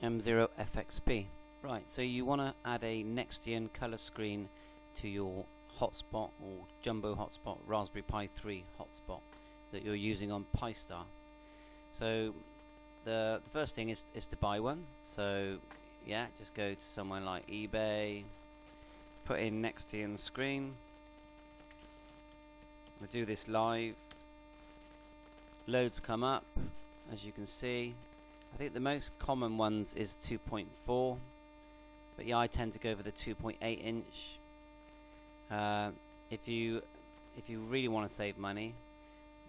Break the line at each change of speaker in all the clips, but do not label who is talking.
M0FXB. Right, so you want to add a Nextion color screen to your hotspot or jumbo hotspot, Raspberry Pi 3 hotspot that you're using on Pi-Star. So the first thing is to buy one. So yeah, just go to somewhere like eBay, put in Nextion screen. We'll do this live. Loads come up, as you can see. I think the most common ones is 2.4, but yeah, I tend to go for the 2.8 inch. If you really want to save money,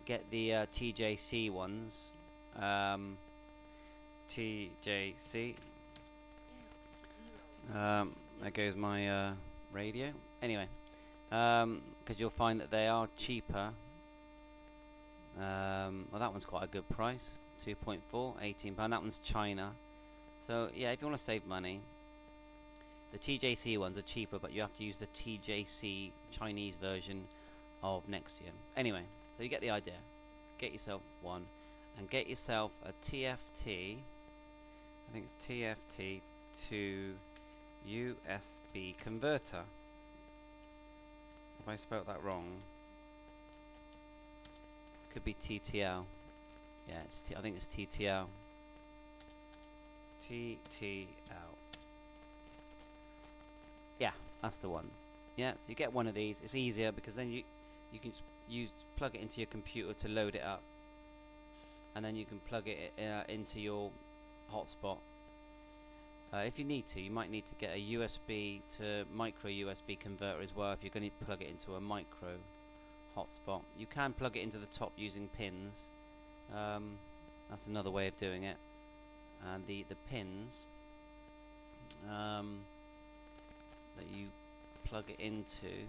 get the TJC ones. TJC. There goes my radio. Anyway, because you'll find that they are cheaper. Well, that one's quite a good price. 2.4, £18. That one's China. So yeah, if you want to save money, the TJC ones are cheaper, but you have to use the TJC Chinese version of Nextion. Anyway, so you get the idea. Get yourself one, and get yourself a TFT. I think it's TFT to USB converter. Have I spelt that wrong? Could be TTL. Yeah, I think it's TTL. TTL. Yeah, that's the ones. Yeah, so you get one of these. It's easier because then you can plug it into your computer to load it up, and then you can plug it into your hotspot. If you need to, you might need to get a USB to micro USB converter as well if you're going to plug it into a micro hotspot. You can plug it into the top using pins. That's another way of doing it. And the pins that you plug it into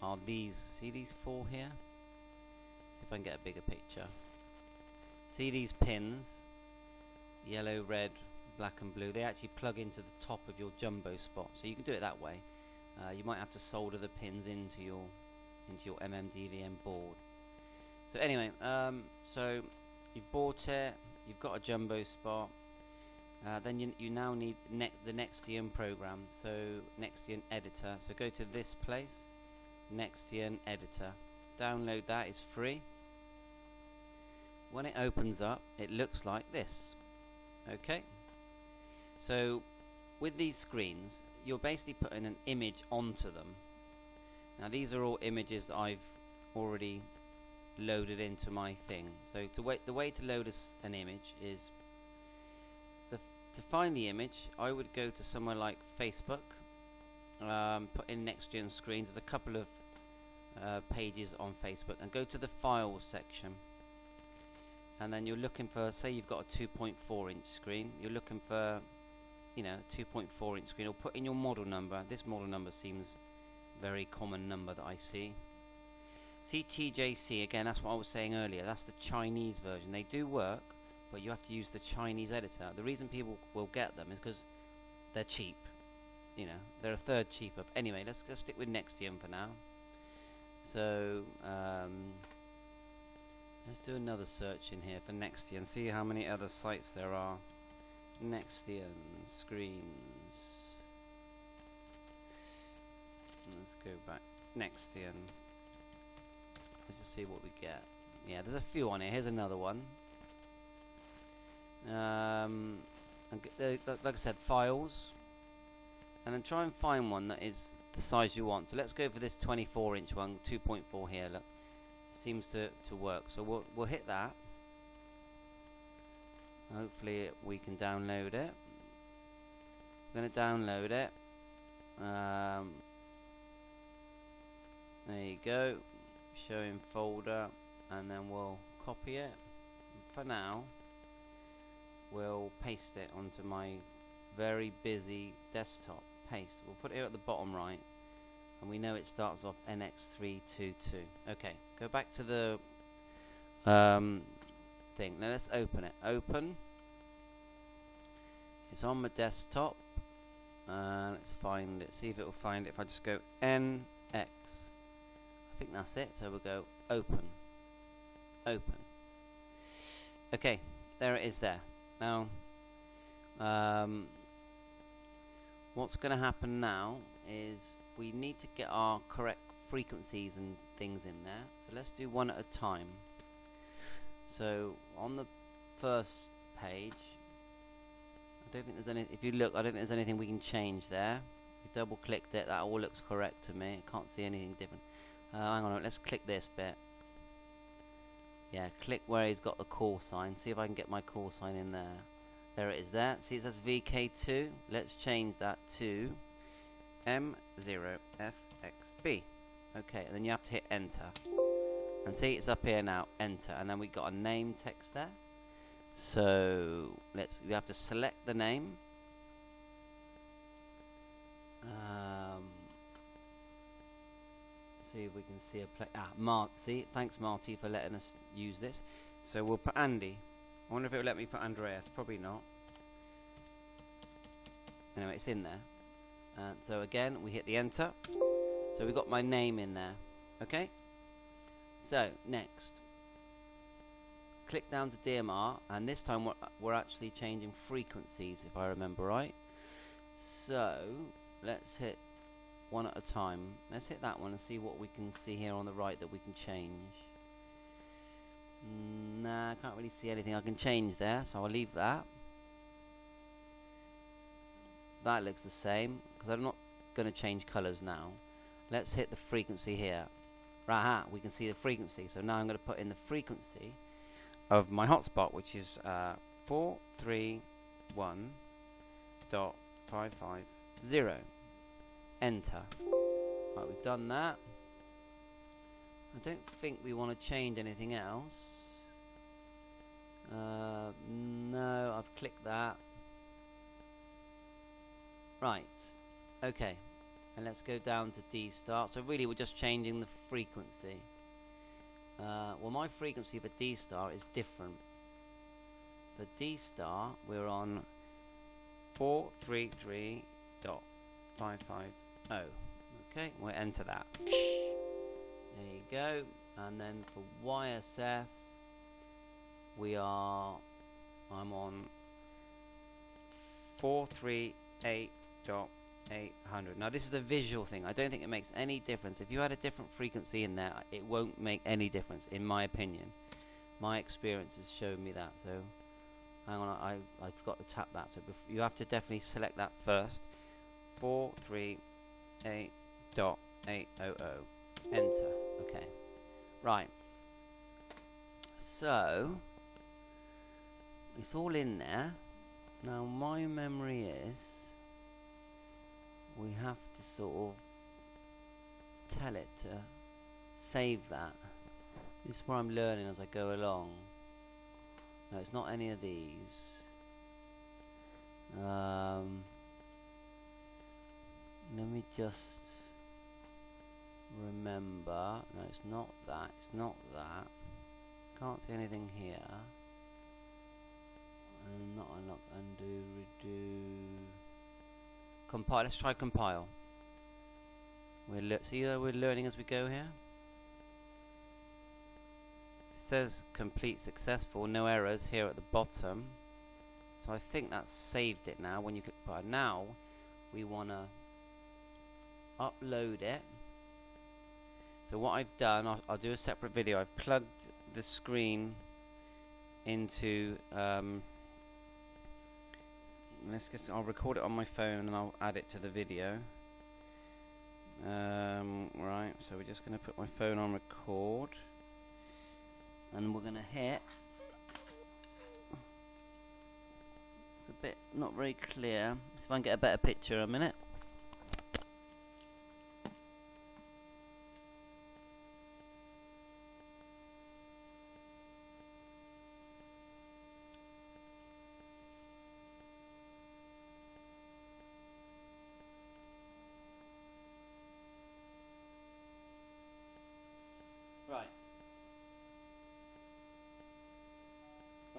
are these. See these four here? See if I can get a bigger picture. See these pins? Yellow, red, black and blue. They actually plug into the top of your jumbo spot. So you can do it that way. You might have to solder the pins into your MMDVM board. So anyway, so you've bought it, you've got a jumbo spot, then you now need the Nextion program, so Nextion editor. So go to this place, Nextion editor, download that, it's free. When it opens up, it looks like this. Okay, so with these screens, you're basically putting an image onto them. Now these are all images that I've already loaded into my thing. So the way to load an image is to find the image. I would go to somewhere like Facebook, put in Nextion screens. There's a couple of pages on Facebook, and go to the files section. And then you're looking for, say you've got a 2.4 inch screen. You're looking for, you know, 2.4 inch screen. Or put in your model number. This model number seems very common number that I see. TJC, again, that's what I was saying earlier. That's the Chinese version. They do work, but you have to use the Chinese editor. The reason people will get them is because they're cheap. You know, they're a third cheaper. But anyway, let's stick with Nextion for now. So let's do another search in here for Nextion. See how many other sites there are. Nextion screens. Let's go back. Nextion. Let's just see what we get. Yeah, there's a few on here. Here's another one. Like I said, files. And then try and find one that is the size you want. So let's go for this 24 inch one, 2.4 here. Look, it seems to work. So we'll hit that. Hopefully we can download it. I'm going to download it. There you go. Show in folder, and then we'll copy it. For now, we'll paste it onto my very busy desktop. Paste. We'll put it here at the bottom right, and we know it starts off NX322. Okay, go back to the thing. Now let's open it. Open. It's on my desktop. Let's find it. See if it will find it. If I just go NX. I think that's it. So we'll go open. Open. Okay, there it is there. Now What's going to happen now is we need to get our correct frequencies and things in there. So let's do one at a time. So on the first page, I don't think there's any. If you look, I don't think there's anything we can change there. We double clicked it. That all looks correct to me. I can't see anything different. Hang on a minute, let's click this bit. Yeah, click where he's got the call sign. See if I can get my call sign in there. There it is there. See it says VK2. Let's change that to M0FXB. Okay, and then you have to hit enter. And see it's up here now, enter. And then we got a name text there. So you have to select the name. See if we can see a play. See, thanks Marty for letting us use this. So we'll put Andy. I wonder if it will let me put Andreas. Probably not. Anyway, it's in there. So again, we hit the enter. So we got my name in there. Okay. So next, click down to DMR, and this time we're actually changing frequencies, if I remember right. So let's hit one at a time. Let's hit that one and see what we can see here on the right that we can change. Nah, I can't really see anything I can change there, so I'll leave that. That looks the same, because I'm not going to change colours now. Let's hit the frequency here. Aha, we can see the frequency. So now I'm going to put in the frequency of my hotspot, which is 431.550. Enter. Right, we've done that. I don't think we want to change anything else. No, I've clicked that. Right. Okay. And let's go down to D star. So really we're just changing the frequency. Well, my frequency for D star is different. For D star we're on 433.550. Okay, we'll enter that. There you go. And then for YSF I'm on 438.800. Now this is a visual thing. I don't think it makes any difference. If you had a different frequency in there, it won't make any difference, in my opinion. My experience has shown me that. So hang on, I forgot to tap that. So you have to definitely select that first. 438.800. Enter. Okay. Right. So it's all in there. Now my memory is we have to sort of tell it to save that. This is where I'm learning as I go along. No, it's not any of these. Let me just remember. No, it's not that. It's not that. Can't see anything here. And not unlock, undo, redo. Compile. Let's try compile. See that we're learning as we go here. It says complete successful, no errors here at the bottom. So I think that's saved it now. When you click compile, now we want to upload it. So what I've done, I'll do a separate video. I've plugged the screen into. I'll record it on my phone and I'll add it to the video. Right, so we're just going to put my phone on record, and we're going to hit. It's a bit not very clear. See if I can get a better picture in a minute.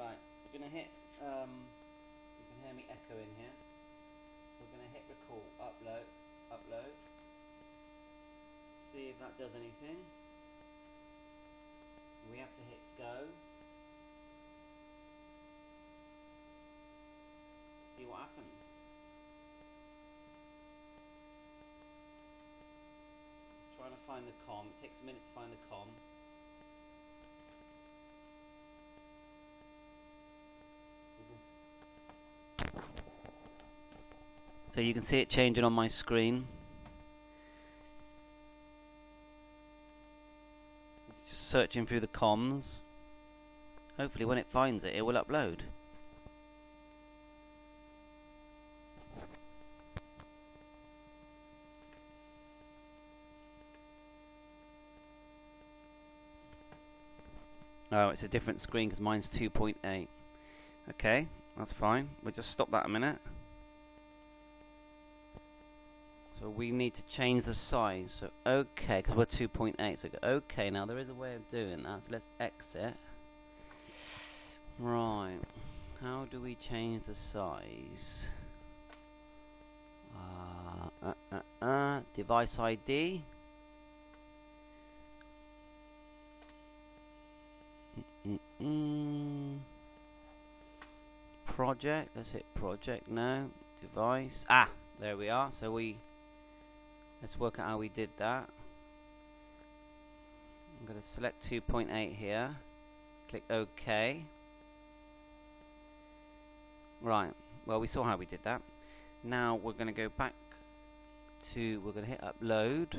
Right, we're going to hit, you can hear me echo in here. We're going to hit record, upload. See if that does anything. We have to hit go. See what trying to find the com. It takes a minute to find the com. So you can see it changing on my screen. It's just searching through the comms. Hopefully when it finds it, it will upload. Oh, it's a different screen because mine's 2.8. Okay, that's fine. We'll just stop that a minute. So we need to change the size. So okay, because we're 2.8. So okay, now there is a way of doing that. So let's exit. Right. How do we change the size? Device ID. Project. Let's hit project now. Device. There we are. So let's work out how we did that. I'm going to select 2.8 here. Click OK. Right. Well, we saw how we did that. Now we're going to go back to. We're going to hit upload.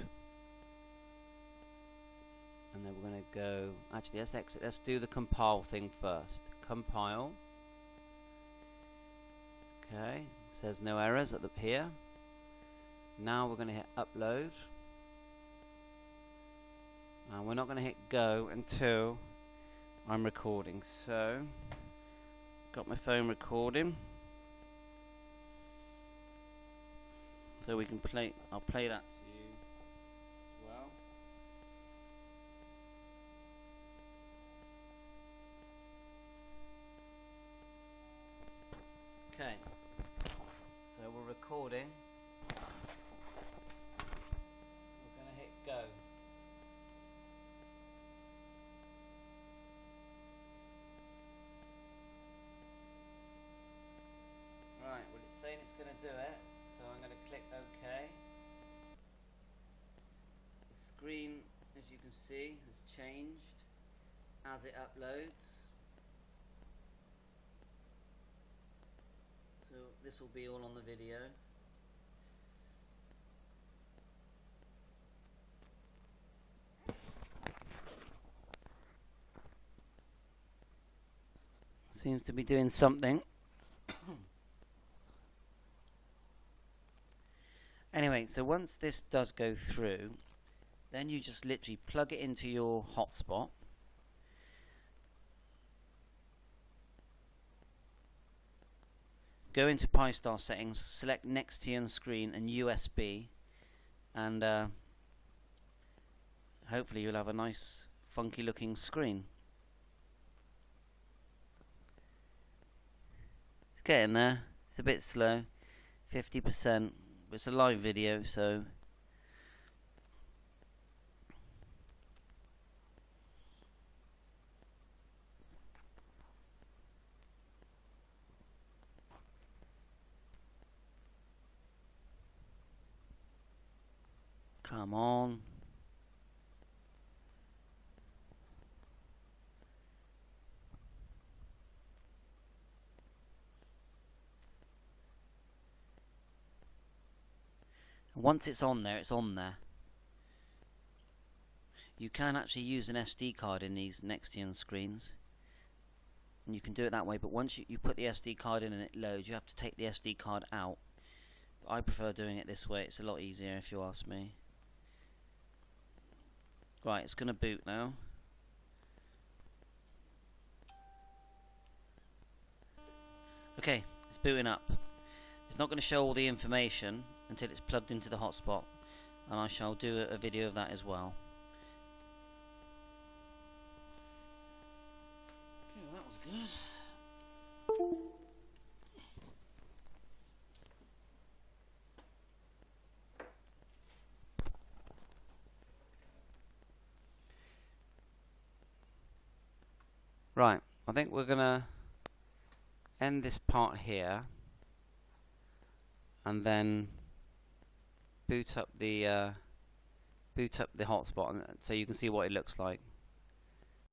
And then we're going to go. Actually, let's exit. Let's do the compile thing first. Compile. Okay. Says no errors at the here. Now we're going to hit upload. And we're not going to hit go until I'm recording. So, got my phone recording. So we can play. I'll play that to you as well. Okay. So we're recording. We're going to hit go. Right, well it's saying it's going to do it, so I'm going to click OK. The screen, as you can see, has changed as it uploads. So this will be all on the video. Seems to be doing something. Anyway, so once this does go through, then you just literally plug it into your hotspot. Go into Pi-Star settings, select Nextion screen and USB, and hopefully you'll have a nice funky looking screen. It's getting there. It's a bit slow, 50%. It's a live video, so come on. Once it's on there, it's on there. You can actually use an SD card in these Nextion screens, and you can do it that way, but once you put the SD card in and it loads, you have to take the SD card out. I prefer doing it this way. It's a lot easier if you ask me. Right, it's going to boot now. Okay, it's booting up. It's not going to show all the information until it's plugged into the hotspot, and I shall do a video of that as well. Okay, well, that was good. Right, I think we're gonna end this part here and then boot up the boot up the hotspot, and so you can see what it looks like.